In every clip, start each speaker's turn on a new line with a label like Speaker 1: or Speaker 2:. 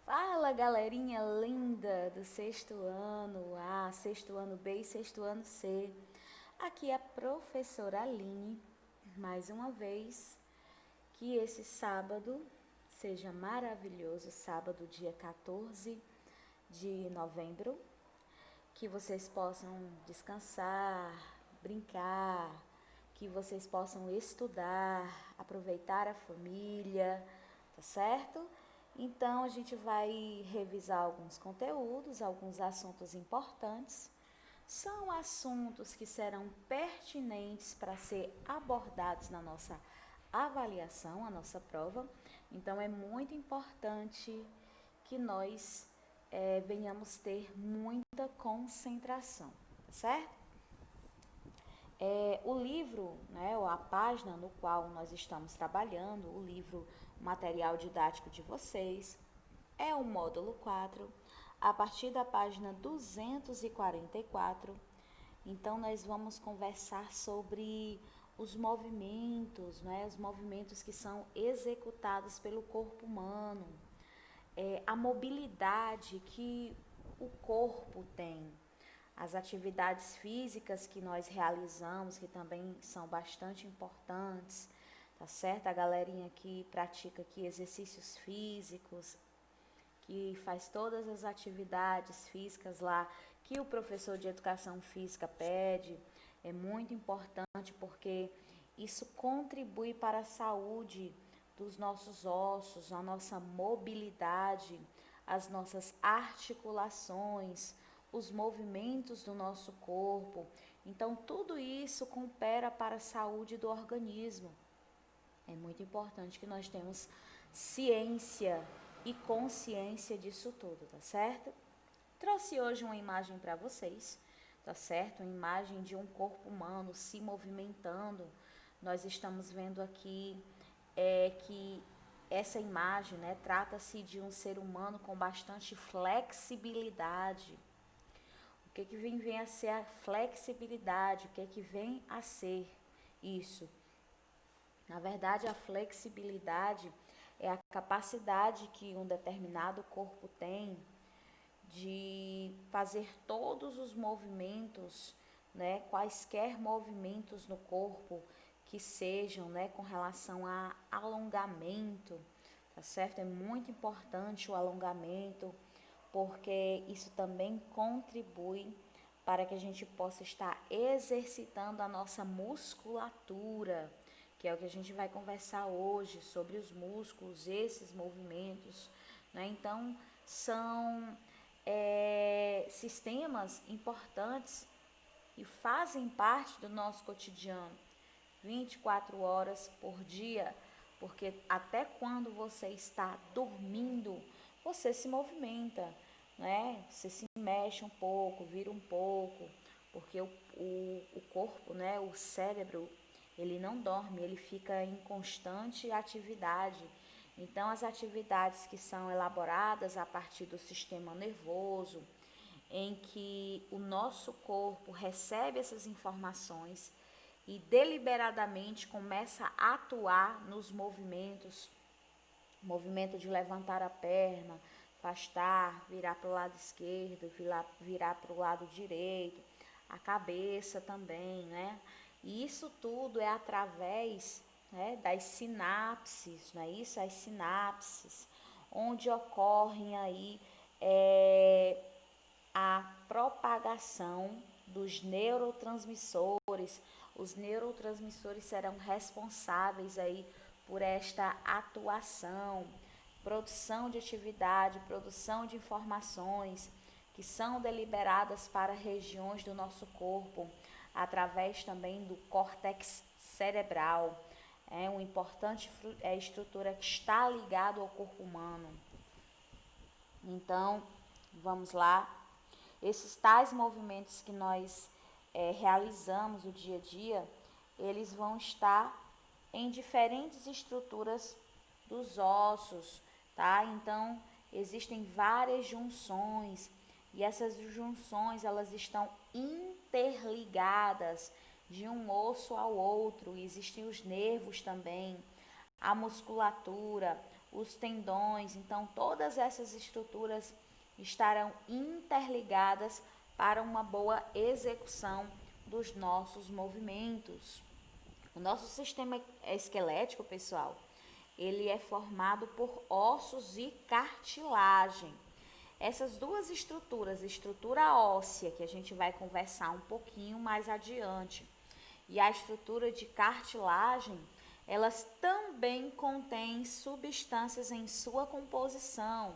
Speaker 1: Fala, galerinha linda do sexto ano A, sexto ano B e sexto ano C. Aqui é a professora Aline, mais uma vez. Que esse sábado seja maravilhoso, sábado, dia 14 de novembro. Que vocês possam descansar, brincar, que vocês possam estudar, aproveitar a família, tá certo? Então a gente vai revisar alguns conteúdos, alguns assuntos importantes. São assuntos que serão pertinentes para ser abordados na nossa avaliação, a nossa prova. Então é muito importante que nós venhamos ter muita concentração, tá certo? O livro, né, ou a página no qual nós estamos trabalhando, o livro, o material didático de vocês, é o módulo 4, a partir da página 244. Então, nós vamos conversar sobre os movimentos, né, os movimentos que são executados pelo corpo humano, a mobilidade que o corpo tem, as atividades físicas que nós realizamos, que também são bastante importantes, tá certo? A galerinha que pratica aqui exercícios físicos, que faz todas as atividades físicas lá que o professor de educação física pede, é muito importante porque isso contribui para a saúde dos nossos ossos, a nossa mobilidade, as nossas articulações, os movimentos do nosso corpo. Então, tudo isso coopera para a saúde do organismo. É muito importante que nós tenhamos ciência e consciência disso tudo, tá certo? Trouxe hoje uma imagem para vocês, tá certo? Uma imagem de um corpo humano se movimentando. Nós estamos vendo aqui que essa imagem, né, trata-se de um ser humano com bastante flexibilidade. O que vem a ser a flexibilidade? O que vem a ser isso? Na verdade, a flexibilidade é a capacidade que um determinado corpo tem de fazer todos os movimentos, né, quaisquer movimentos no corpo que sejam, né, com relação a alongamento, tá certo? É muito importante o alongamento, porque isso também contribui para que a gente possa estar exercitando a nossa musculatura, que é o que a gente vai conversar hoje sobre os músculos, esses movimentos, né? Então, são sistemas importantes e fazem parte do nosso cotidiano, 24 horas por dia, porque até quando você está dormindo, você se movimenta, né? Você se mexe um pouco, vira um pouco, porque o corpo, né, o cérebro, ele não dorme, ele fica em constante atividade. Então, as atividades que são elaboradas a partir do sistema nervoso, em que o nosso corpo recebe essas informações e deliberadamente começa a atuar nos movimentos, movimento de levantar a perna, afastar, virar para o lado esquerdo, virar para o lado direito, a cabeça também, né? E isso tudo é através, né, das sinapses, não é isso? As sinapses, onde ocorrem aí a propagação dos neurotransmissores. Os neurotransmissores serão responsáveis aí por esta atuação, produção de atividade, produção de informações que são deliberadas para regiões do nosso corpo, através também do córtex cerebral. É uma importante estrutura que está ligada ao corpo humano. Então, vamos lá. Esses tais movimentos que nós realizamos no dia a dia, eles vão estar em diferentes estruturas dos ossos, tá? Então, existem várias junções e essas junções, elas estão interligadas de um osso ao outro. Existem os nervos também, a musculatura, os tendões. Então, todas essas estruturas estarão interligadas para uma boa execução dos nossos movimentos. O nosso sistema esquelético, pessoal, ele é formado por ossos e cartilagem. Essas duas estruturas, estrutura óssea, que a gente vai conversar um pouquinho mais adiante, e a estrutura de cartilagem, elas também contêm substâncias em sua composição,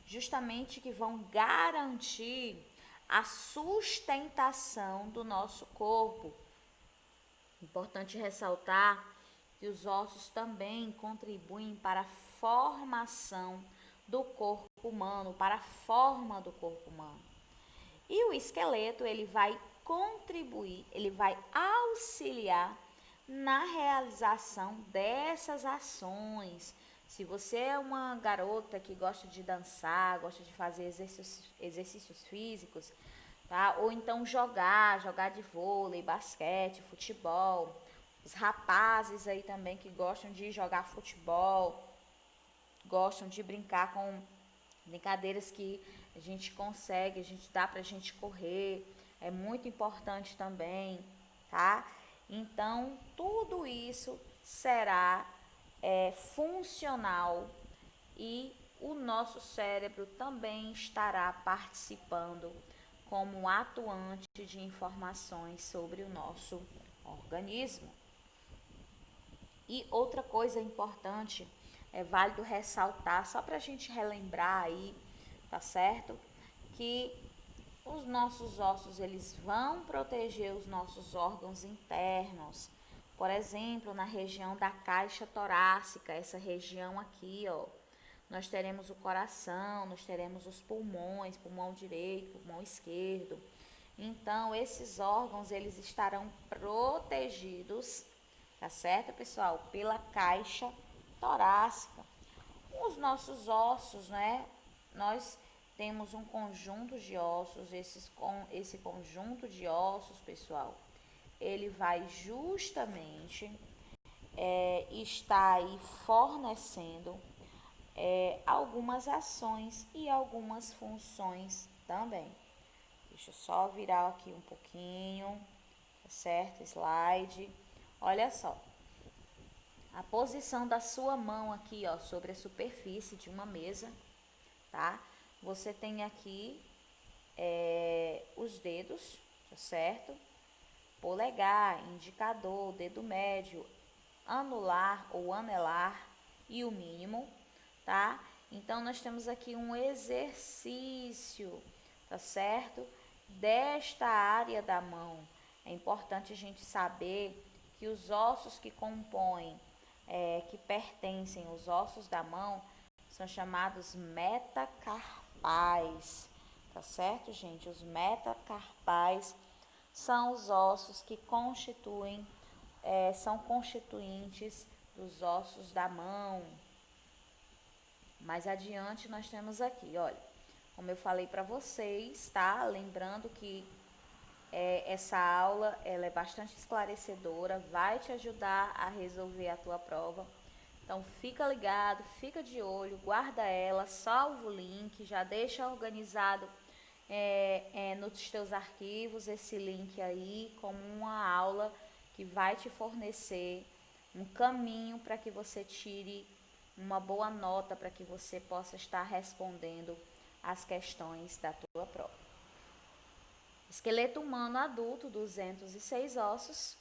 Speaker 1: justamente que vão garantir a sustentação do nosso corpo. Importante ressaltar que os ossos também contribuem para a formação do corpo humano, para a forma do corpo humano. E o esqueleto, ele vai contribuir, ele vai auxiliar na realização dessas ações. Se você é uma garota que gosta de dançar, gosta de fazer exercícios físicos, tá? Ou então jogar de vôlei, basquete, futebol. Os rapazes aí também que gostam de jogar futebol, gostam de brincar com brincadeiras que a gente consegue, dá pra gente correr, é muito importante também, tá? Então, tudo isso será funcional e o nosso cérebro também estará participando como atuante de informações sobre o nosso organismo. E outra coisa importante, é válido ressaltar, só para a gente relembrar aí, tá certo? Que os nossos ossos, eles vão proteger os nossos órgãos internos. Por exemplo, na região da caixa torácica, essa região aqui, ó, nós teremos o coração, nós teremos os pulmões, pulmão direito, pulmão esquerdo. Então, esses órgãos, eles estarão protegidos, tá certo, pessoal? Pela caixa torácica. Os nossos ossos, né? Nós temos um conjunto de ossos, esse conjunto de ossos, pessoal, ele vai justamente estar aí fornecendo algumas ações e algumas funções também. Deixa eu só virar aqui um pouquinho, tá certo? Slide. Olha só. A posição da sua mão aqui, ó, sobre a superfície de uma mesa, tá? Você tem aqui os dedos, tá certo? Polegar, indicador, dedo médio, anular ou anelar e o mínimo, tá? Então, nós temos aqui um exercício, tá certo? Desta área da mão. É importante a gente saber que os ossos que compõem, que pertencem aos ossos da mão, são chamados metacarpais, tá certo, gente? Os metacarpais são os ossos que são constituintes dos ossos da mão. Mais adiante nós temos aqui, olha, como eu falei para vocês, tá? Lembrando que essa aula ela é bastante esclarecedora, vai te ajudar a resolver a tua prova. Então fica ligado, fica de olho, guarda ela, salva o link, já deixa organizado nos teus arquivos esse link aí como uma aula que vai te fornecer um caminho para que você tire uma boa nota, para que você possa estar respondendo as questões da tua prova. Esqueleto humano adulto, 206 ossos,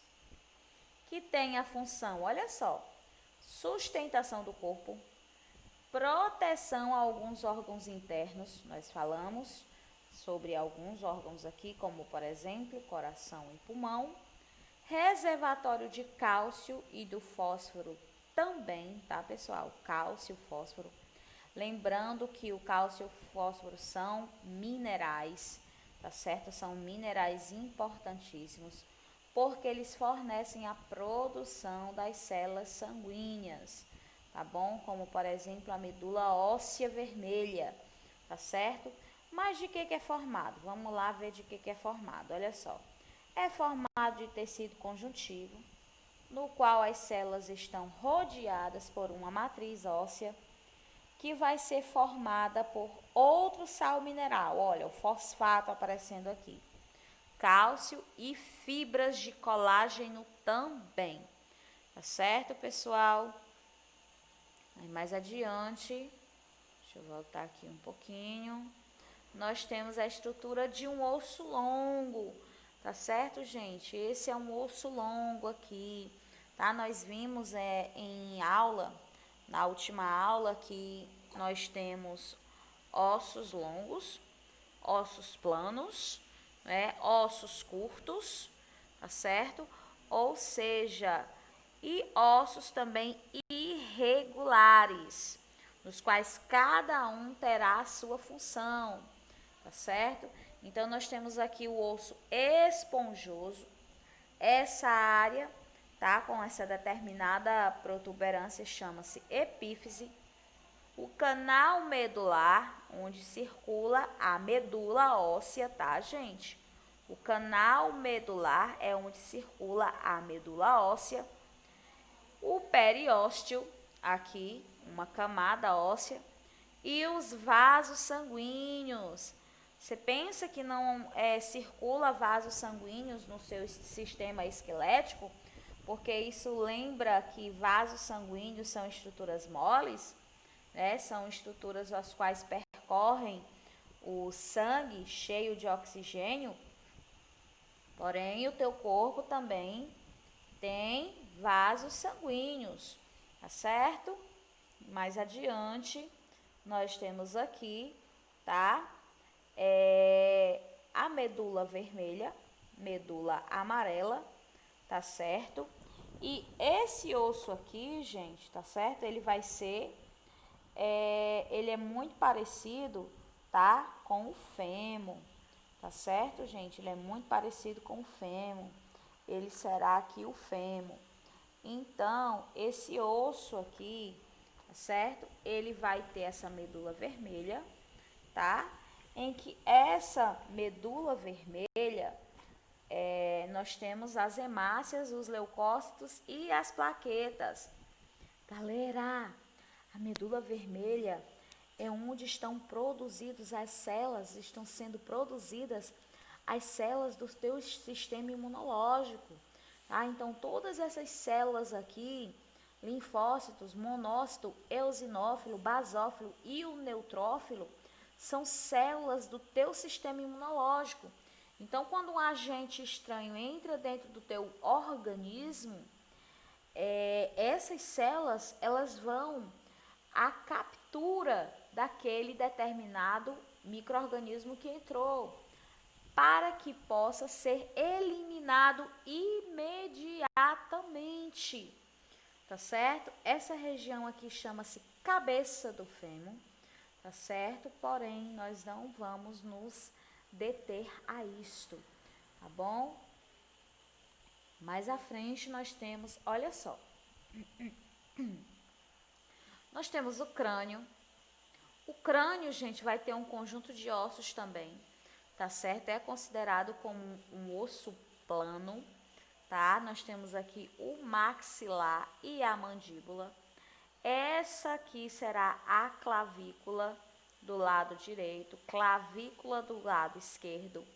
Speaker 1: que tem a função, olha só, sustentação do corpo, proteção a alguns órgãos internos, nós falamos sobre alguns órgãos aqui, como por exemplo, coração e pulmão, reservatório de cálcio e do fósforo também, tá, pessoal? Cálcio e fósforo. Lembrando que o cálcio e o fósforo são minerais, tá certo? São minerais importantíssimos, porque eles fornecem a produção das células sanguíneas, tá bom? Como, por exemplo, a medula óssea vermelha, tá certo? Mas de que é formado? Vamos lá ver de que é formado, olha só. É formado de tecido conjuntivo, no qual as células estão rodeadas por uma matriz óssea que vai ser formada por outro sal mineral. Olha, o fosfato aparecendo aqui. Cálcio e fibras de colágeno também. Tá certo, pessoal? Aí mais adiante, deixa eu voltar aqui um pouquinho. Nós temos a estrutura de um osso longo. Tá certo, gente? Esse é um osso longo aqui, tá? Nós vimos em aula, na última aula, que nós temos ossos longos, ossos planos, né? Ossos curtos, tá certo? Ou seja, e ossos também irregulares, nos quais cada um terá a sua função, tá certo? Então, nós temos aqui o osso esponjoso, essa área, tá? Com essa determinada protuberância chama-se epífise. O canal medular, onde circula a medula óssea, tá, gente? O canal medular é onde circula a medula óssea. O periósteo, aqui, uma camada óssea. E os vasos sanguíneos. Você pensa que não circula vasos sanguíneos no seu sistema esquelético? Porque isso lembra que vasos sanguíneos são estruturas moles, né? São estruturas as quais percorrem o sangue cheio de oxigênio. Porém, o teu corpo também tem vasos sanguíneos, tá certo? Mais adiante, nós temos aqui, tá? A medula vermelha, medula amarela, tá certo? E esse osso aqui, gente, tá certo? Ele vai ser, ele é muito parecido, tá? Com o fêmur, tá certo, gente? Ele é muito parecido com o fêmur. Ele será aqui o fêmur. Então, esse osso aqui, tá certo? Ele vai ter essa medula vermelha, tá? Em que essa medula vermelha, nós temos as hemácias, os leucócitos e as plaquetas. Galera, a medula vermelha é onde estão produzidas as células, estão sendo produzidas as células do teu sistema imunológico. Tá? Então, todas essas células aqui, linfócitos, monócito, eosinófilo, basófilo e o neutrófilo, são células do teu sistema imunológico. Então, quando um agente estranho entra dentro do teu organismo, essas células, elas vão à captura daquele determinado micro-organismo que entrou, para que possa ser eliminado imediatamente, tá certo? Essa região aqui chama-se cabeça do fêmur, tá certo? Porém, nós não vamos nos deter a isto, tá bom? Mais à frente nós temos, olha só, nós temos o crânio. O crânio, gente, vai ter um conjunto de ossos também, tá certo? É considerado como um osso plano, tá? Nós temos aqui o maxilar e a mandíbula. Essa aqui será a clavícula do lado direito, clavícula do lado esquerdo.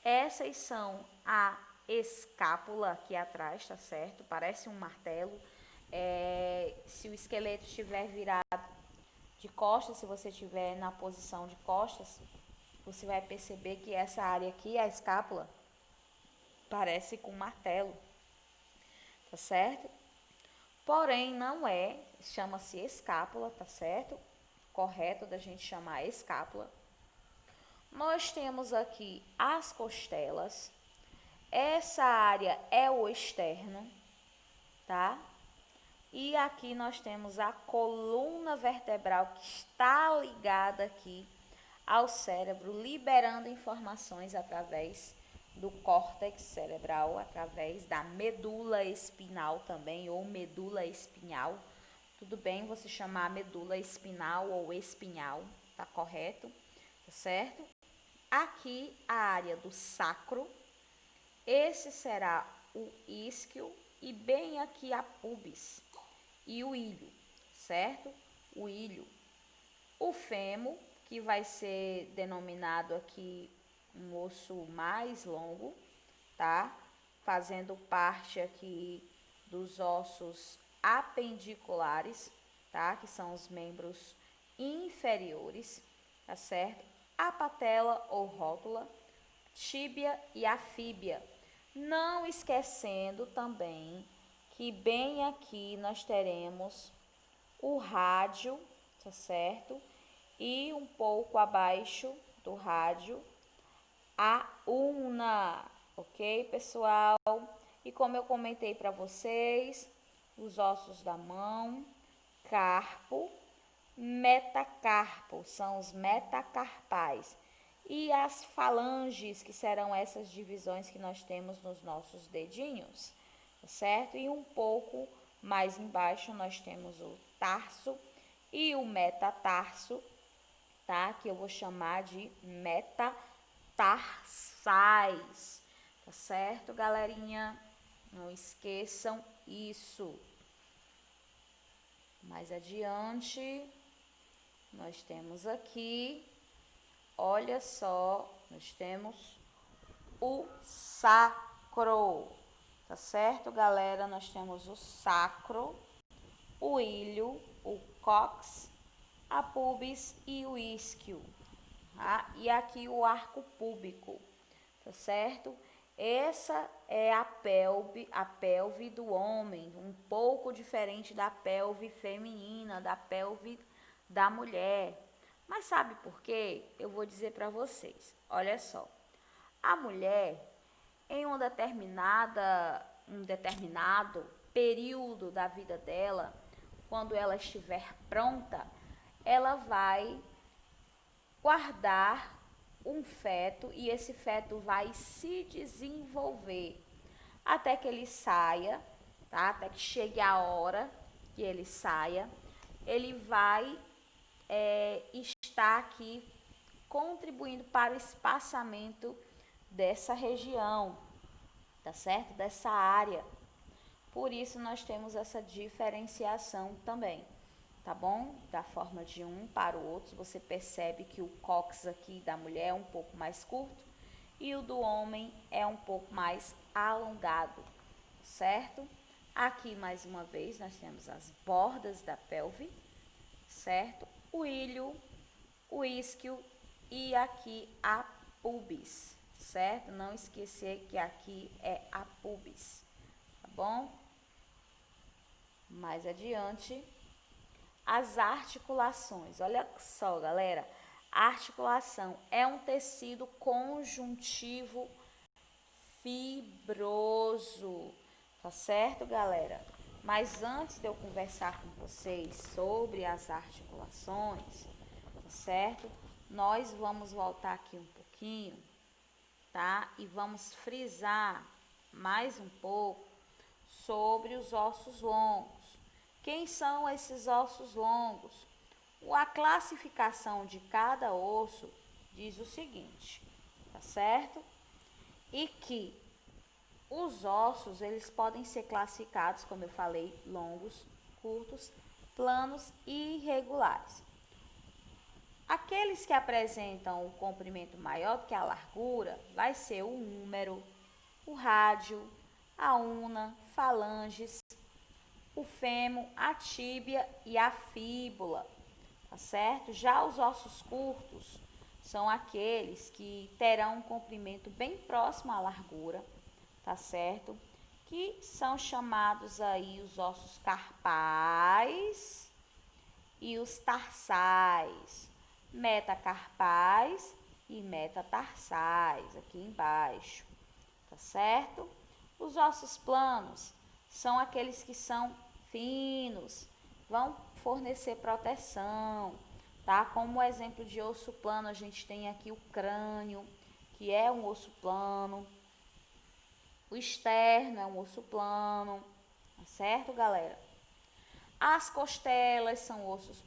Speaker 1: Essas são a escápula aqui atrás, tá certo? Parece um martelo. Se o esqueleto estiver virado de costas, se você estiver na posição de costas, você vai perceber que essa área aqui, a escápula, parece com um martelo, tá certo? Porém, não é, chama-se escápula, tá certo? Correto da gente chamar escápula. Nós temos aqui as costelas. Essa área é o externo, tá? E aqui nós temos a coluna vertebral que está ligada aqui ao cérebro, liberando informações através do córtex cerebral, através da medula espinal também, ou medula espinhal. Tudo bem você chamar medula espinal ou espinhal, tá correto? Tá certo? Aqui a área do sacro, esse será o isquio e bem aqui a pubis e o ilho, certo? O ilho. O fêmur, que vai ser denominado aqui um osso mais longo, tá? Fazendo parte aqui dos ossos apendiculares, tá? Que são os membros inferiores, tá certo? A patela ou rótula, tíbia e a fíbia. Não esquecendo também que bem aqui nós teremos o rádio, tá certo? E um pouco abaixo do rádio, a ulna, ok, pessoal? E como eu comentei para vocês, os ossos da mão, carpo, metacarpo, são os metacarpais. E as falanges, que serão essas divisões que nós temos nos nossos dedinhos, tá certo? E um pouco mais embaixo nós temos o tarso e o metatarso, tá? Que eu vou chamar de metatarsais, tá certo, galerinha? Não esqueçam isso. Mais adiante, nós temos aqui, olha só, nós temos o sacro, tá certo, galera? Nós temos o sacro, o ilho, o cox, a pubis e o isquio, tá? E aqui o arco púbico, tá certo? Essa é a pelve do homem, um pouco diferente da pelve feminina, da pelve da mulher. Mas sabe por quê? Eu vou dizer para vocês. Olha só. A mulher, em um determinado período da vida dela, quando ela estiver pronta, ela vai guardar um feto e esse feto vai se desenvolver até que ele saia, tá? Até que chegue a hora que ele saia, ele vai estar aqui contribuindo para o espaçamento dessa região, tá certo? Dessa área. Por isso nós temos essa diferenciação também, tá bom? Da forma de um para o outro, você percebe que o cóccix aqui da mulher é um pouco mais curto e o do homem é um pouco mais alongado, certo? Aqui mais uma vez nós temos as bordas da pelve, certo? O ilho, o isquio e aqui a pubis, certo? Não esquecer que aqui é a pubis, tá bom? Mais adiante, as articulações. Olha só, galera, a articulação é um tecido conjuntivo fibroso, tá certo, galera? Mas antes de eu conversar com vocês sobre as articulações, tá certo? Nós vamos voltar aqui um pouquinho, tá? E vamos frisar mais um pouco sobre os ossos longos. Quem são esses ossos longos? A classificação de cada osso diz o seguinte, tá certo? E que os ossos, eles podem ser classificados, como eu falei, longos, curtos, planos e irregulares. Aqueles que apresentam o comprimento maior do que a largura, vai ser o húmero, o rádio, a una, falanges, o fêmur, a tíbia e a fíbula, tá certo? Já os ossos curtos são aqueles que terão um comprimento bem próximo à largura, tá certo? Que são chamados aí os ossos carpais e os tarsais, metacarpais e metatarsais, aqui embaixo, tá certo? Os ossos planos são aqueles que são finos, vão fornecer proteção, tá? Como exemplo de osso plano, a gente tem aqui o crânio, que é um osso plano, o externo é um osso plano, tá certo, galera? As costelas são ossos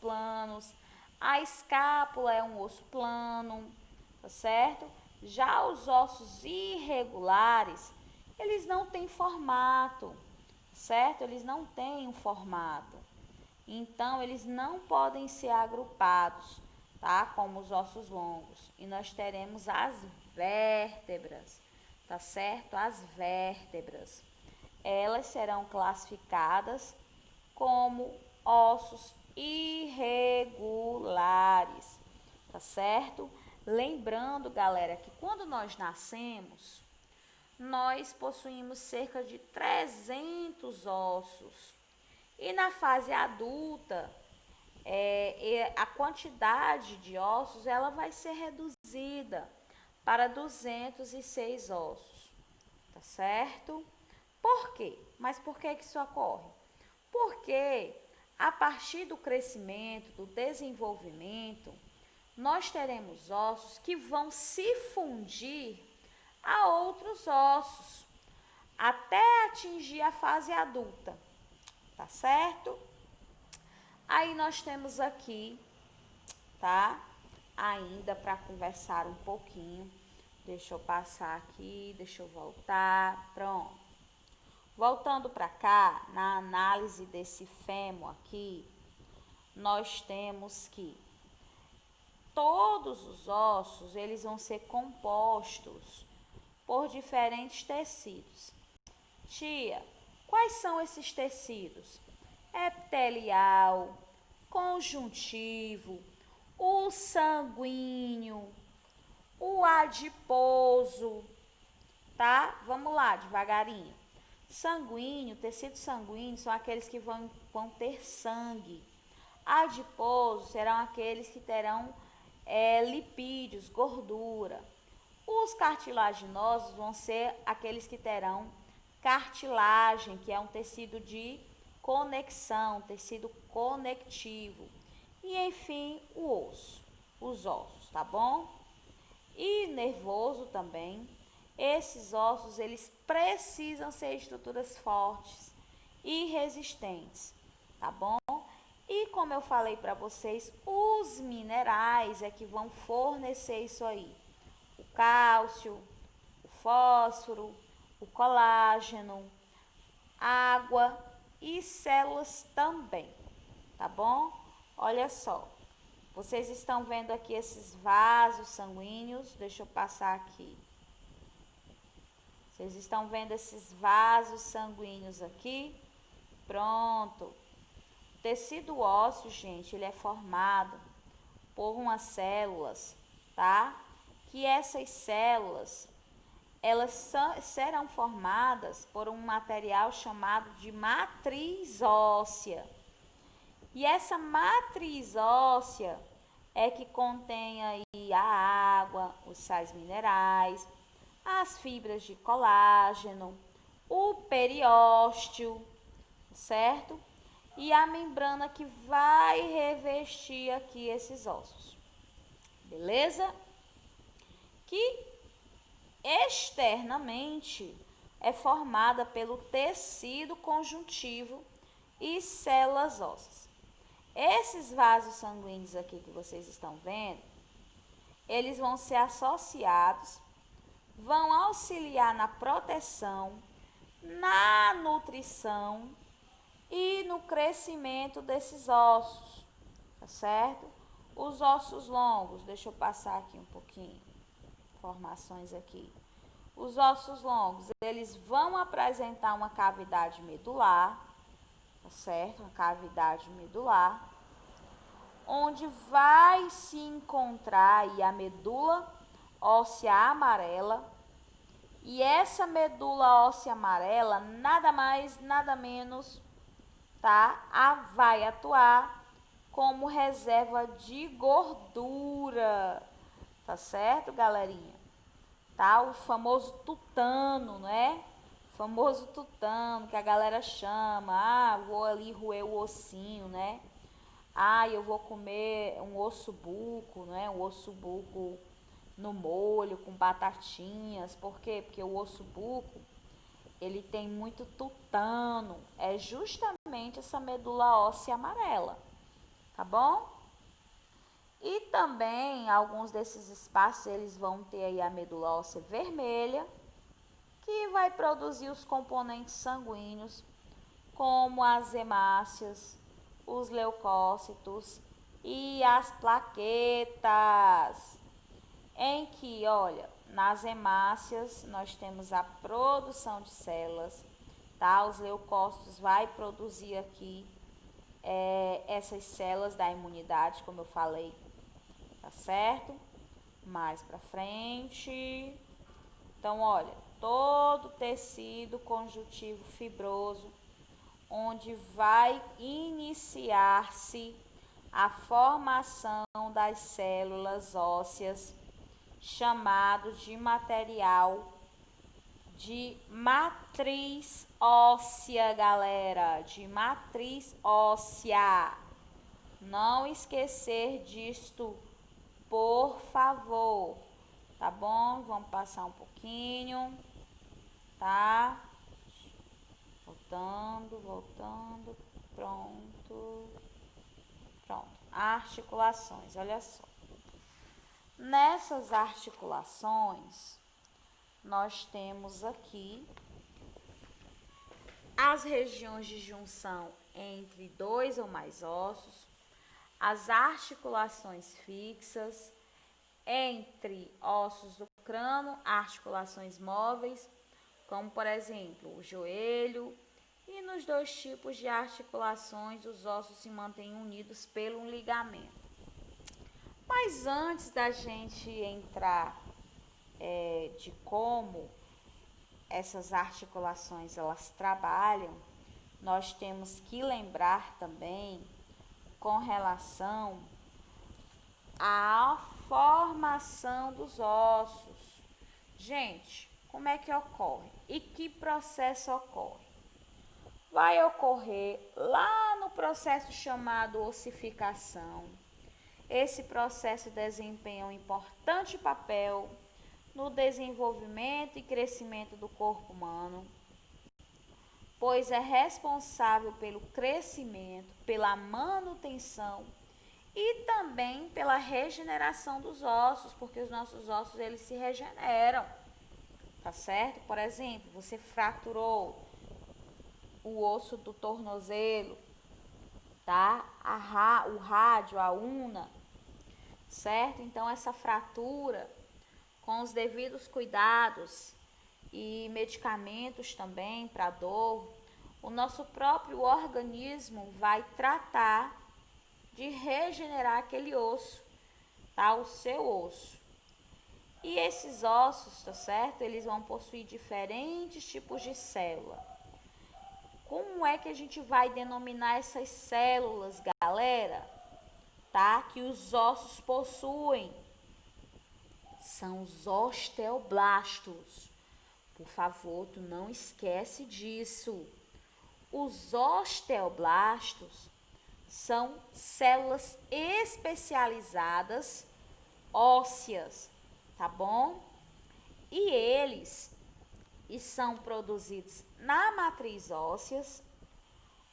Speaker 1: planos, a escápula é um osso plano, tá certo? Já os ossos irregulares, eles não têm formato, certo? Eles não têm um formato. Então, eles não podem ser agrupados, tá? Como os ossos longos. E nós teremos as vértebras, tá certo? As vértebras. Elas serão classificadas como ossos irregulares, tá certo? Lembrando, galera, que quando nós nascemos, nós possuímos cerca de 300 ossos. E na fase adulta, a quantidade de ossos ela vai ser reduzida para 206 ossos, tá certo? Por quê? Mas por que isso ocorre? Porque a partir do crescimento, do desenvolvimento, nós teremos ossos que vão se fundir a outros ossos até atingir a fase adulta, tá certo? Aí nós temos aqui, tá? Ainda para conversar um pouquinho. Deixa eu passar aqui, deixa eu voltar. Pronto. Voltando para cá, na análise desse fêmur aqui, nós temos que todos os ossos, eles vão ser compostos por diferentes tecidos. Tia, quais são esses tecidos? Epitelial, conjuntivo, o sanguíneo, o adiposo, tá? Vamos lá, devagarinho. Sanguíneo, tecido sanguíneo são aqueles que vão ter sangue. Adiposos serão aqueles que terão lipídios, gordura. Os cartilaginosos vão ser aqueles que terão cartilagem, que é um tecido de conexão, tecido conectivo. E enfim, o osso, os ossos, tá bom? E nervoso também. Esses ossos, eles precisam ser estruturas fortes e resistentes, tá bom? E como eu falei para vocês, os minerais é que vão fornecer isso aí. O cálcio, o fósforo, o colágeno, água e células também, tá bom? Olha só, vocês estão vendo aqui esses vasos sanguíneos, deixa eu passar aqui. Vocês estão vendo esses vasos sanguíneos aqui? Pronto. O tecido ósseo, gente, ele é formado por umas células, tá? Que essas células, elas serão formadas por um material chamado de matriz óssea. E essa matriz óssea é que contém aí a água, os sais minerais, as fibras de colágeno, o periósteo, certo? E a membrana que vai revestir aqui esses ossos, beleza? Que externamente é formada pelo tecido conjuntivo e células ósseas. Esses vasos sanguíneos aqui que vocês estão vendo, eles vão ser associados, vão auxiliar na proteção, na nutrição e no crescimento desses ossos, tá certo? Os ossos longos, deixa eu passar aqui um pouquinho, informações aqui. Os ossos longos, eles vão apresentar uma cavidade medular, tá certo? Uma cavidade medular, onde vai se encontrar aí a medula óssea amarela. E essa medula óssea amarela, nada mais, nada menos, tá? Vai atuar como reserva de gordura, tá certo, galerinha? Tá? O famoso tutano, né? O famoso tutano que a galera chama, vou ali roer o ossinho, né? Eu vou comer um osso buco, né? Um osso buco no molho com batatinhas. Por quê? Porque o osso buco, ele tem muito tutano, é justamente essa medula óssea amarela, tá bom? E também alguns desses espaços eles vão ter aí a medula óssea vermelha, que vai produzir os componentes sanguíneos, como as hemácias, os leucócitos e as plaquetas, em que, olha, nas hemácias nós temos a produção de células, tá? Os leucócitos vai produzir aqui essas células da imunidade, como eu falei, tá certo? Mais pra frente. Então, olha, todo tecido conjuntivo fibroso, onde vai iniciar-se a formação das células ósseas, chamado de material de matriz óssea, galera, de matriz óssea. Não esquecer disto, por favor, tá bom? Vamos passar um pouquinho, tá? Voltando, pronto. Articulações, olha só. Nessas articulações, nós temos aqui as regiões de junção entre dois ou mais ossos, as articulações fixas, entre ossos do crânio, articulações móveis, como por exemplo o joelho, e nos dois tipos de articulações os ossos se mantêm unidos pelo ligamento. Mas antes da gente entrar de como essas articulações elas trabalham, nós temos que lembrar também com relação à formação dos ossos. Gente, como é que ocorre? E que processo ocorre? Vai ocorrer lá no processo chamado ossificação. Esse processo desempenha um importante papel no desenvolvimento e crescimento do corpo humano, pois é responsável pelo crescimento, pela manutenção e também pela regeneração dos ossos, porque os nossos ossos eles se regeneram, tá certo? Por exemplo, você fraturou o osso do tornozelo, tá? O rádio, a una, certo? Então, essa fratura, com os devidos cuidados e medicamentos também para dor, o nosso próprio organismo vai tratar de regenerar aquele osso, tá? O seu osso. E esses ossos, tá certo? Eles vão possuir diferentes tipos de célula. Como é que a gente vai denominar essas células, galera? Tá? Que os ossos possuem. São os osteoblastos. Por favor, tu não esquece disso. Os osteoblastos são células especializadas ósseas, tá bom? E eles são produzidos na matriz óssea,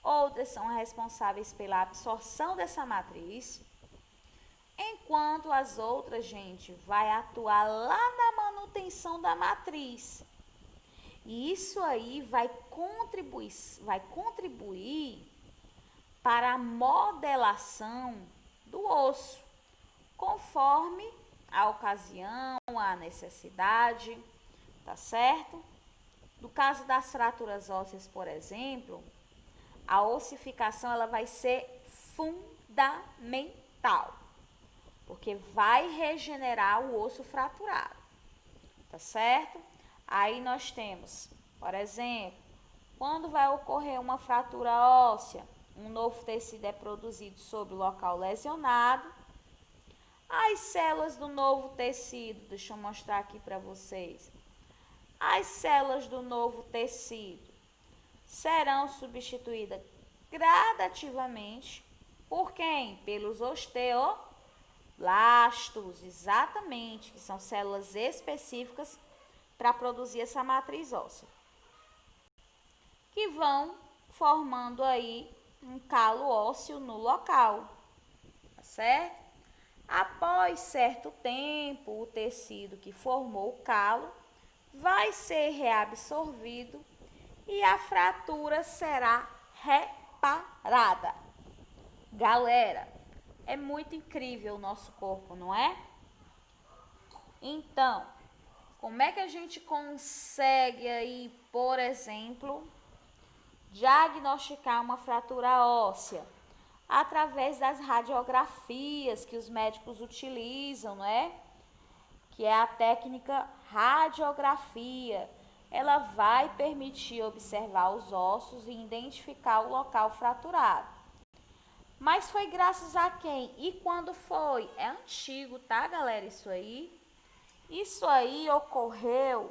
Speaker 1: outras são responsáveis pela absorção dessa matriz, enquanto as outras, gente, vai atuar lá na manutenção da matriz. E isso aí vai contribuir para a modelação do osso, conforme a ocasião, a necessidade, tá certo? No caso das fraturas ósseas, por exemplo, a ossificação ela vai ser fundamental, porque vai regenerar o osso fraturado, tá certo? Aí nós temos, por exemplo, quando vai ocorrer uma fratura óssea, um novo tecido é produzido sobre o local lesionado. As células do novo tecido, deixa eu mostrar aqui para vocês. As células do novo tecido serão substituídas gradativamente por quem? Pelos osteoblastos, exatamente, que são células específicas para produzir essa matriz óssea, que vão formando aí um calo ósseo no local, tá certo? Após certo tempo, o tecido que formou o calo vai ser reabsorvido e a fratura será reparada. Galera, é muito incrível o nosso corpo, não é? Então, como é que a gente consegue aí, por exemplo, diagnosticar uma fratura óssea? Através das radiografias que os médicos utilizam, não é? Que é a técnica radiografia. Ela vai permitir observar os ossos e identificar o local fraturado. Mas foi graças a quem? E quando foi? É antigo, tá, galera? Isso aí. Isso aí ocorreu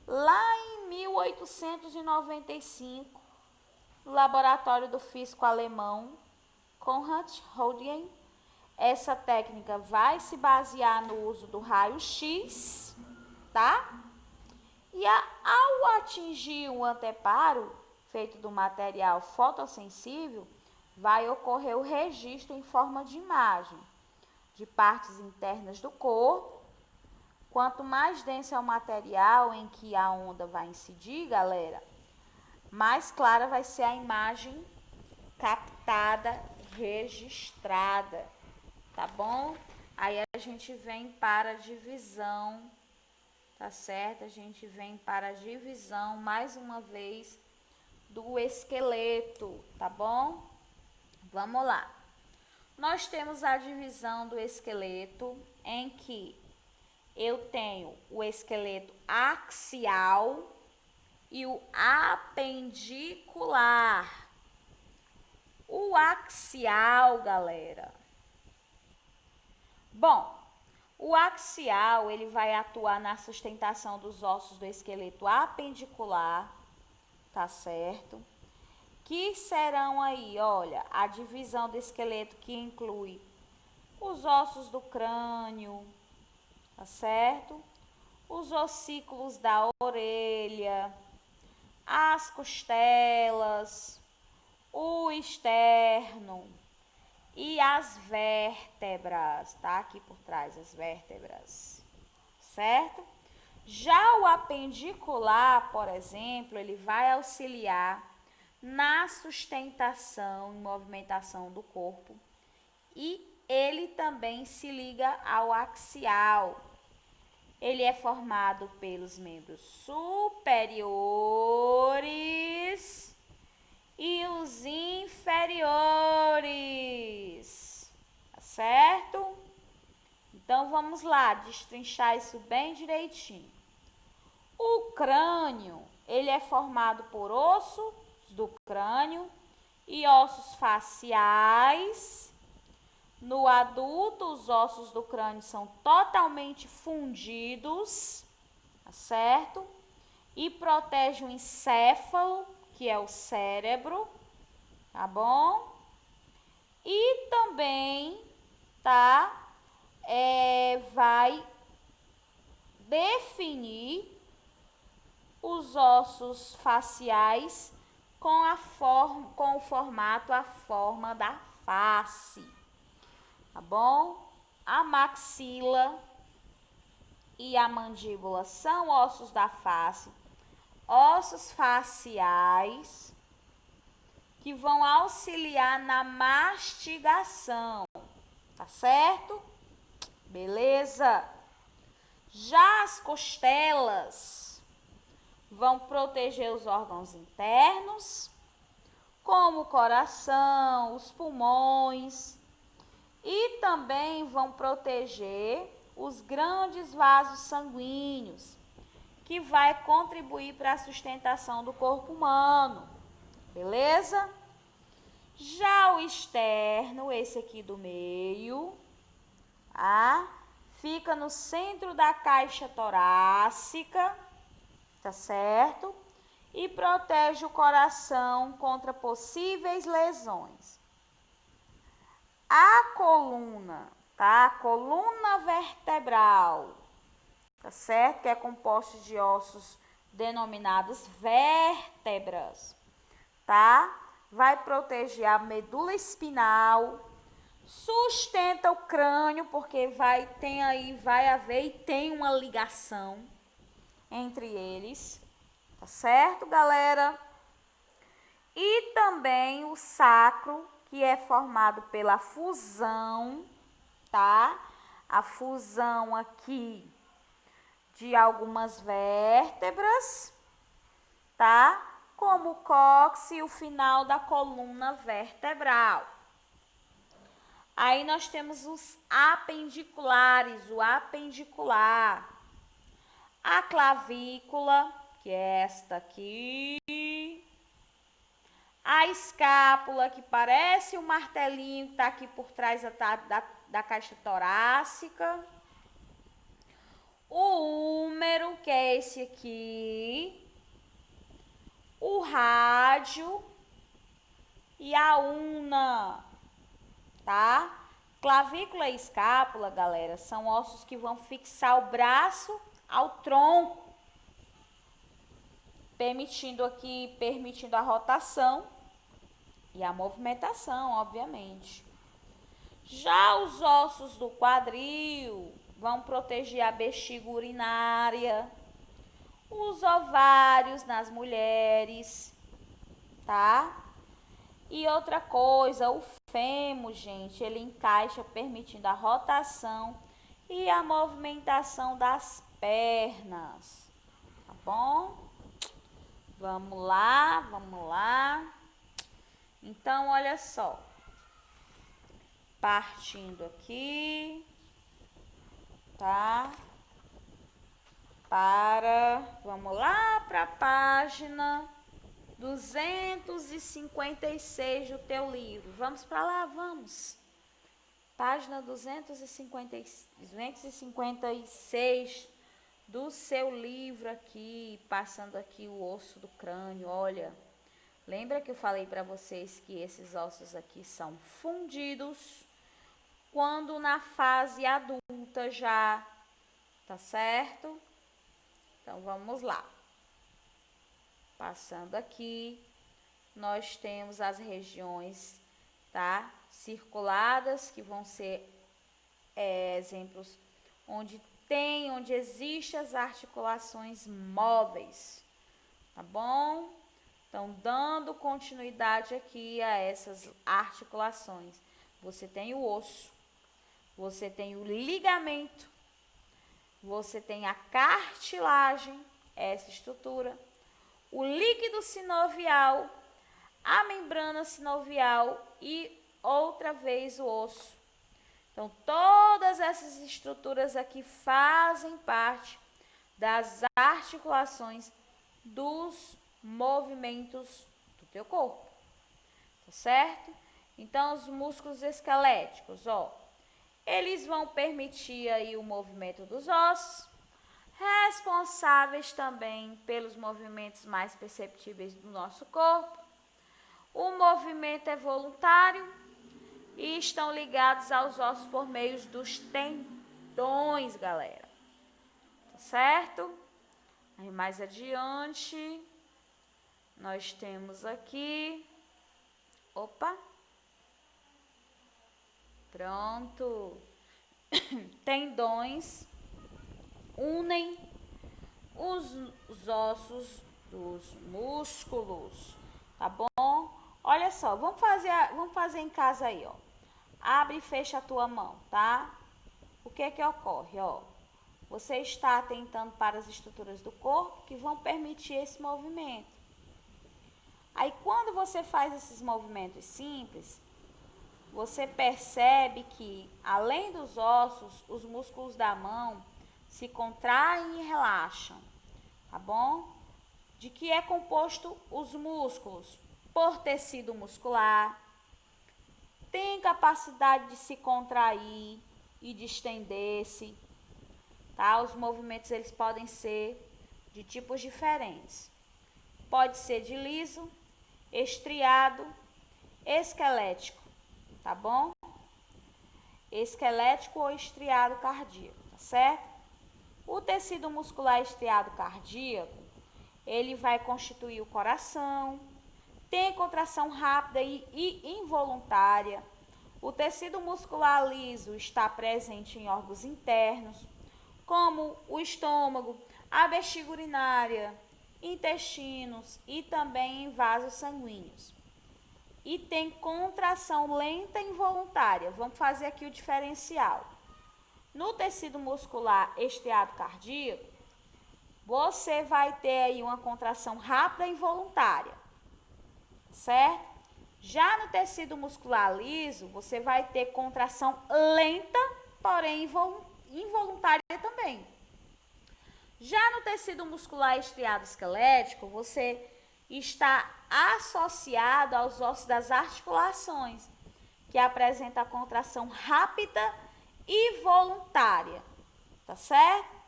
Speaker 1: lá em 1895, no laboratório do físico alemão Konrad Röntgen. Essa técnica vai se basear no uso do raio-x, tá? E ao atingir o anteparo, feito do material fotossensível, vai ocorrer o registro em forma de imagem de partes internas do corpo. Quanto mais denso é o material em que a onda vai incidir, galera, mais clara vai ser a imagem captada, registrada, tá bom? Aí a gente vem para a divisão, tá certo? A gente vem para a divisão, mais uma vez, do esqueleto, tá bom? Vamos lá. Nós temos a divisão do esqueleto em que eu tenho o esqueleto axial e o apendicular. O axial, galera. Bom, o axial, ele vai atuar na sustentação dos ossos do esqueleto apendicular, tá certo? Que serão aí, olha, a divisão do esqueleto que inclui os ossos do crânio, tá certo? Os ossículos da orelha, as costelas, o externo e as vértebras, tá? Aqui por trás, as vértebras, certo? Já o apendicular, por exemplo, ele vai auxiliar na sustentação e movimentação do corpo e ele também se liga ao axial. Ele é formado pelos membros superiores e os inferiores, tá certo? Então vamos lá, destrinchar isso bem direitinho. O crânio, ele é formado por osso do crânio e ossos faciais. No adulto, os ossos do crânio são totalmente fundidos, tá certo? E protege o encéfalo, que é o cérebro, tá bom? E também, tá? Vai definir os ossos faciais com o formato, a forma da face, tá bom? A maxila e a mandíbula são ossos da face, ossos faciais que vão auxiliar na mastigação, tá certo? Beleza? Já as costelas vão proteger os órgãos internos, como o coração, os pulmões, e também vão proteger os grandes vasos sanguíneos, que vai contribuir para a sustentação do corpo humano, beleza? Já o externo, esse aqui do meio, tá? Fica no centro da caixa torácica, tá certo? E protege o coração contra possíveis lesões. A coluna, tá? A coluna vertebral, tá certo? Que é composta de ossos denominados vértebras, tá? Vai proteger a medula espinal, sustenta o crânio, porque vai haver e tem uma ligação entre eles, tá certo, galera? E também o sacro, que é formado pela fusão, tá? A fusão aqui de algumas vértebras, tá? Como o cóccix e o final da coluna vertebral. Aí nós temos os apendiculares, o apendicular. A clavícula, que é esta aqui. A escápula, que parece um martelinho que está aqui por trás da caixa torácica. O úmero, que é esse aqui. O rádio e a una, tá? Clavícula e escápula, galera, são ossos que vão fixar o braço ao tronco, permitindo a rotação e a movimentação, obviamente. Já os ossos do quadril vão proteger a bexiga urinária, os ovários nas mulheres, tá? E outra coisa, o fêmur, gente, ele encaixa permitindo a rotação e a movimentação das pernas, tá bom? Vamos lá, vamos lá. Então, olha só. Partindo aqui, tá? Vamos lá para a página 256 do teu livro. Vamos para lá, vamos. Página 256 do seu livro aqui, passando aqui o osso do crânio, olha. Lembra que eu falei para vocês que esses ossos aqui são fundidos quando na fase adulta já, tá certo? Então, vamos lá. Passando aqui, nós temos as regiões, tá? Circuladas, que vão ser exemplos onde existem as articulações móveis, tá bom? Então, dando continuidade aqui a essas articulações, você tem o osso, você tem o ligamento, você tem a cartilagem, essa estrutura, o líquido sinovial, a membrana sinovial e outra vez o osso. Então, todas essas estruturas aqui fazem parte das articulações dos movimentos do teu corpo, tá certo? Então, os músculos esqueléticos, ó, eles vão permitir aí o movimento dos ossos, responsáveis também pelos movimentos mais perceptíveis do nosso corpo. O movimento é voluntário e estão ligados aos ossos por meio dos tendões, galera. Tá certo? Aí mais adiante, nós temos aqui, opa, pronto, tendões unem os ossos dos músculos, tá bom? Olha só, vamos fazer em casa aí, ó. Abre e fecha a tua mão, tá? O que que ocorre, ó? Você está atentando para as estruturas do corpo que vão permitir esse movimento. Aí, quando você faz esses movimentos simples, você percebe que, além dos ossos, os músculos da mão se contraem e relaxam, tá bom? De que é composto os músculos? Por tecido muscular, tem capacidade de se contrair e de estender-se, tá? Os movimentos eles podem ser de tipos diferentes. Pode ser de liso, estriado, esquelético, tá bom? Esquelético ou estriado cardíaco, tá certo? O tecido muscular estriado cardíaco, ele vai constituir o coração, tem contração rápida e involuntária. O tecido muscular liso está presente em órgãos internos, como o estômago, a bexiga urinária, intestinos e também em vasos sanguíneos. e tem contração lenta e involuntária. Vamos fazer aqui o diferencial. No tecido muscular estriado cardíaco, você vai ter aí uma contração rápida e involuntária, certo? Já no tecido muscular liso, você vai ter contração lenta, porém involuntária também. Já no tecido muscular estriado esquelético, você está associado aos ossos das articulações, que apresenta a contração rápida e voluntária, tá certo?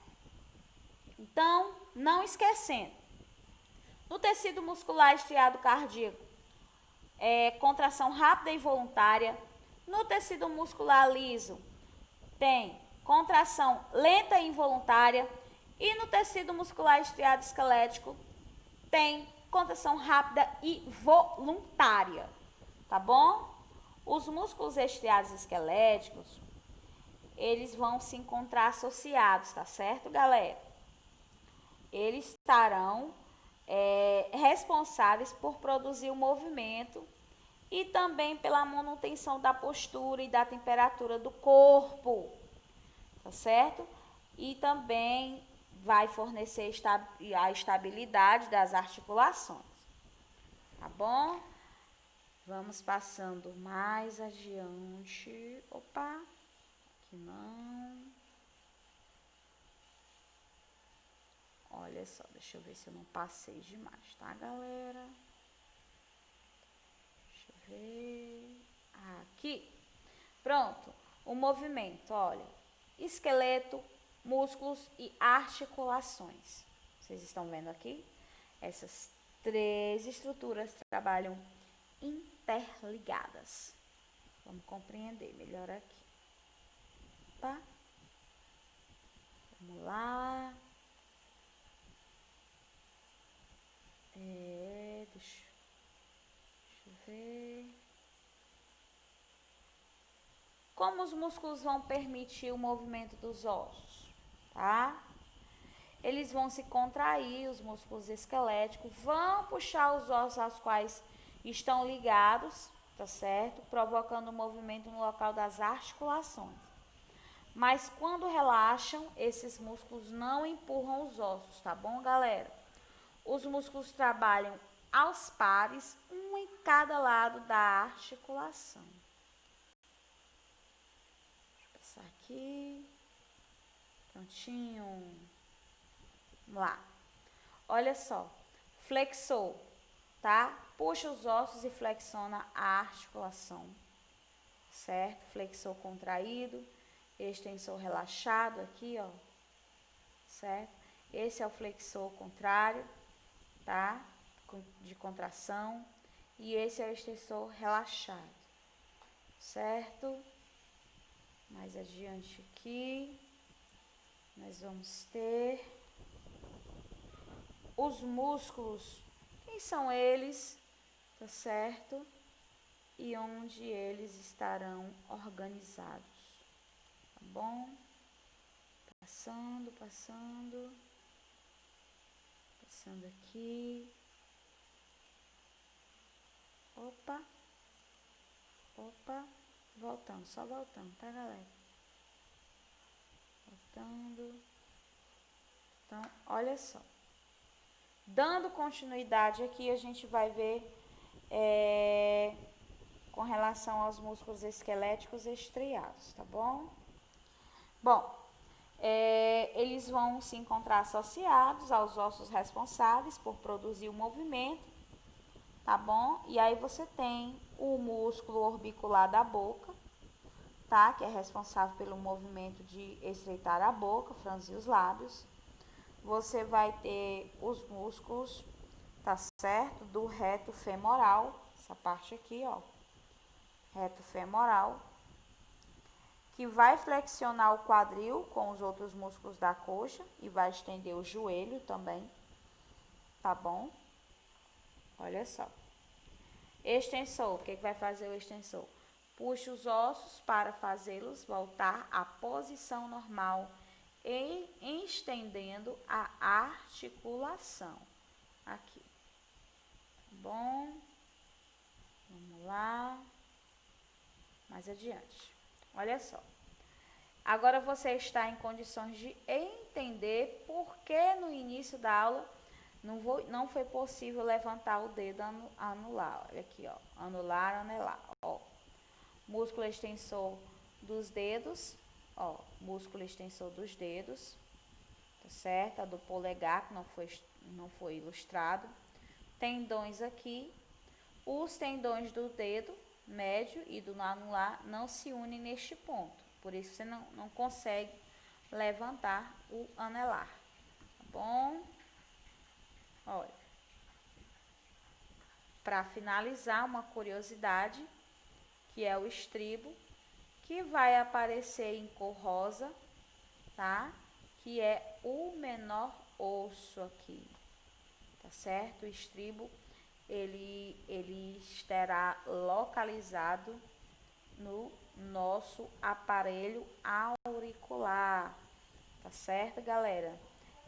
Speaker 1: Então, não esquecendo, no tecido muscular estriado cardíaco, contração rápida e voluntária. No tecido muscular liso, tem contração lenta e involuntária. E no tecido muscular estriado esquelético, tem contração rápida e voluntária, tá bom? Os músculos estriados esqueléticos, eles vão se encontrar associados, tá certo, galera? Eles estarão responsáveis por produzir o movimento e também pela manutenção da postura e da temperatura do corpo, tá certo? E também vai fornecer a estabilidade das articulações, tá bom? Vamos passando mais adiante. Opa, aqui não. Olha só, deixa eu ver se eu não passei demais, tá, galera? Deixa eu ver. Aqui. Pronto. O movimento, olha. Esqueleto, músculos e articulações. Vocês estão vendo aqui? Essas três estruturas trabalham interligadas. Vamos compreender melhor aqui. Tá? Vamos lá. Deixa eu ver. Como os músculos vão permitir o movimento dos ossos, tá? Eles vão se contrair, os músculos esqueléticos vão puxar os ossos aos quais estão ligados, tá certo? Provocando o movimento no local das articulações. Mas quando relaxam, esses músculos não empurram os ossos, tá bom, galera? Os músculos trabalham aos pares, um em cada lado da articulação. Deixa eu passar aqui. Prontinho. Vamos lá. Olha só. Flexor, tá? Puxa os ossos e flexiona a articulação, certo? Flexor contraído, extensor relaxado aqui, ó, certo? Esse é o flexor contrário, tá? De contração. E esse é o extensor relaxado, certo? Mais adiante aqui, nós vamos ter os músculos. Quem são eles, tá certo? E onde eles estarão organizados, tá bom? Passando aqui. Opa, voltando, só voltando, tá, galera? Voltando. Então, olha só. Dando continuidade aqui, a gente vai ver com relação aos músculos esqueléticos estriados, tá bom? Bom, eles vão se encontrar associados aos ossos responsáveis por produzir o movimento, tá bom? E aí você tem o músculo orbicular da boca, tá? Que é responsável pelo movimento de estreitar a boca, franzir os lábios. Você vai ter os músculos, tá certo? Do reto femoral, essa parte aqui, ó. Reto femoral, que vai flexionar o quadril com os outros músculos da coxa e vai estender o joelho também, tá bom? Olha só. Extensor, o que vai fazer o extensor? Puxa os ossos para fazê-los voltar à posição normal e estendendo a articulação. Aqui. Bom, Vamos lá. Mais adiante. Olha só. Agora você está em condições de entender por que no início da aula não foi possível levantar o dedo anular. Olha aqui, ó. Anular, anelar. Ó. Músculo extensor dos dedos. Ó. Músculo extensor dos dedos. Tá certo? A do polegar, que não foi ilustrado. Tendões aqui. Os tendões do dedo médio e do anular não se unem neste ponto. Por isso você não consegue levantar o anelar. Tá bom? Olha. Para finalizar, uma curiosidade, que é o estribo, que vai aparecer em cor rosa, tá? Que é o menor osso aqui, tá certo? O estribo, ele estará localizado no nosso aparelho auricular, tá certo, galera?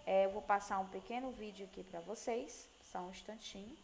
Speaker 1: Eu vou passar um pequeno vídeo aqui para vocês, só um instantinho.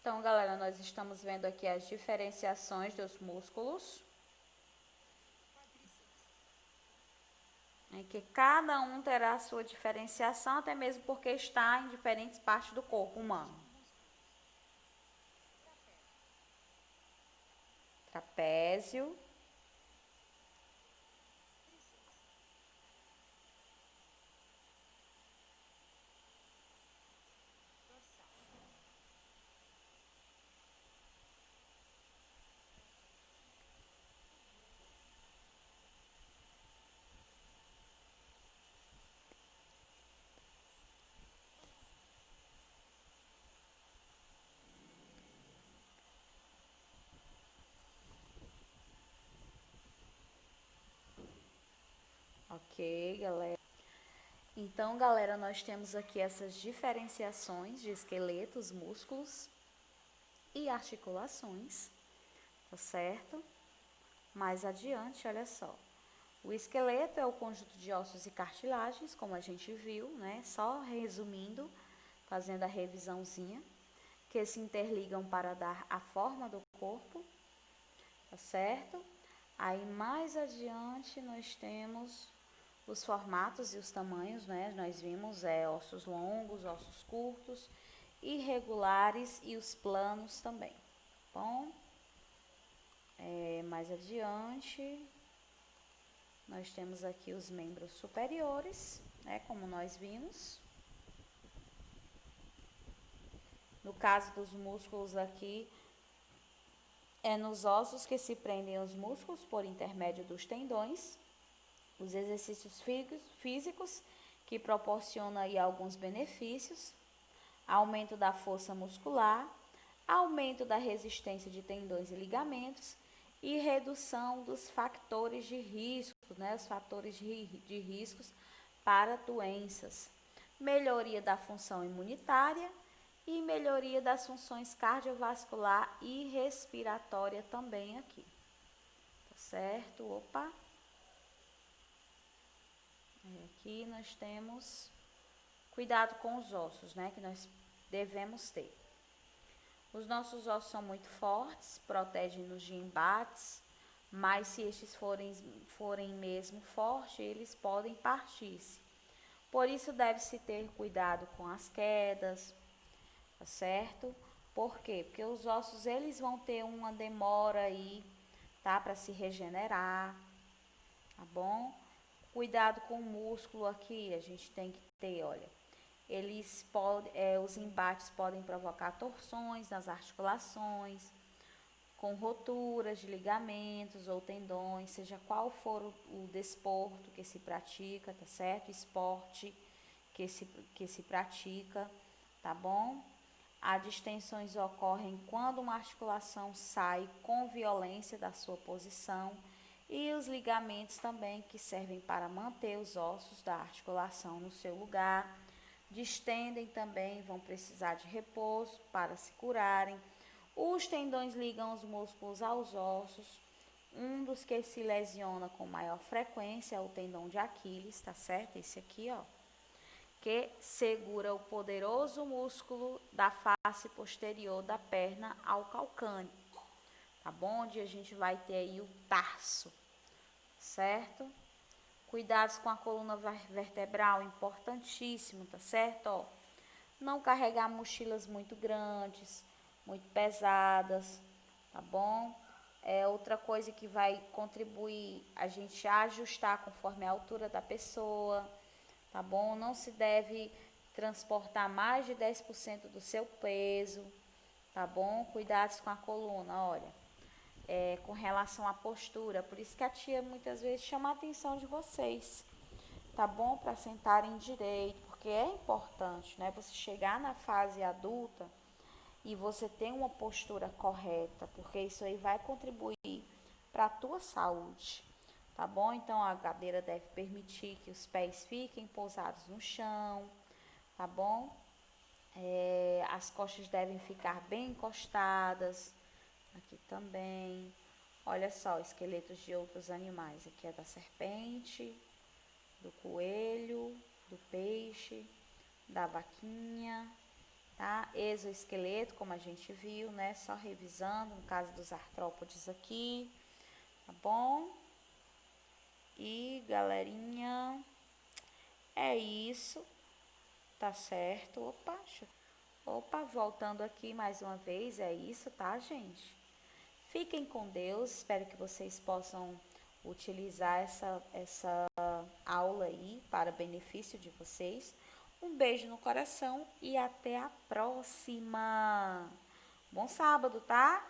Speaker 1: Então, galera, nós estamos vendo aqui as diferenciações dos músculos, em que cada um terá a sua diferenciação, até mesmo porque está em diferentes partes do corpo humano. Trapézio, ok, galera. Então, galera, nós temos aqui essas diferenciações de esqueletos, músculos e articulações, tá certo? Mais adiante, olha só. O esqueleto é o conjunto de ossos e cartilagens, como a gente viu, né? Só resumindo, fazendo a revisãozinha, que se interligam para dar a forma do corpo. tá certo? Aí mais adiante nós temos os formatos e os tamanhos, né? Nós vimos ossos longos, ossos curtos, irregulares e os planos também, tá bom? Mais adiante, nós temos aqui os membros superiores, né? Como nós vimos. No caso dos músculos aqui, é nos ossos que se prendem os músculos por intermédio dos tendões. Os exercícios físicos que proporcionam aí alguns benefícios: aumento da força muscular, aumento da resistência de tendões e ligamentos e redução dos fatores de risco, né, os fatores de riscos para doenças, melhoria da função imunitária e melhoria das funções cardiovascular e respiratória também aqui, tá certo? Opa! Aqui nós temos cuidado com os ossos, né, que nós devemos ter. Os nossos ossos são muito fortes, protegem-nos de embates, mas se estes forem mesmo fortes, eles podem partir-se. Por isso deve-se ter cuidado com as quedas, tá certo? Por quê? Porque os ossos eles vão ter uma demora aí, tá, para se regenerar, tá bom? Cuidado com o músculo aqui, a gente tem que ter, olha. Os embates podem provocar torções nas articulações, com roturas de ligamentos ou tendões, seja qual for o desporto que se pratica, tá certo? Esporte que se pratica, tá bom? As distensões ocorrem quando uma articulação sai com violência da sua posição e os ligamentos também que servem para manter os ossos da articulação no seu lugar. Distendem também, vão precisar de repouso para se curarem. Os tendões ligam os músculos aos ossos. Um dos que se lesiona com maior frequência é o tendão de Aquiles, tá certo? Esse aqui, ó, que segura o poderoso músculo da face posterior da perna ao calcâneo, tá bom? Onde a gente vai ter aí o tarso, certo? Cuidados com a coluna vertebral, importantíssimo, tá certo? Ó, não carregar mochilas muito grandes, muito pesadas, tá bom? Outra coisa que vai contribuir a gente a ajustar conforme a altura da pessoa, tá bom? Não se deve transportar mais de 10% do seu peso, tá bom? Cuidados com a coluna, olha. Com relação à postura, por isso que a tia muitas vezes chama a atenção de vocês, tá bom? Para sentarem direito, porque é importante, né? Você chegar na fase adulta e você ter uma postura correta, porque isso aí vai contribuir para a tua saúde, tá bom? Então a cadeira deve permitir que os pés fiquem pousados no chão, tá bom? As costas devem ficar bem encostadas, aqui também. Olha só, esqueletos de outros animais. Aqui é da serpente, do coelho, do peixe, da vaquinha, tá? Exoesqueleto, como a gente viu, né? Só revisando, no caso dos artrópodes aqui, tá bom? E, galerinha, é isso, tá certo? Opa, voltando aqui mais uma vez, é isso, tá, gente? Fiquem com Deus, espero que vocês possam utilizar essa aula aí para benefício de vocês. Um beijo no coração e até a próxima. Bom sábado, tá?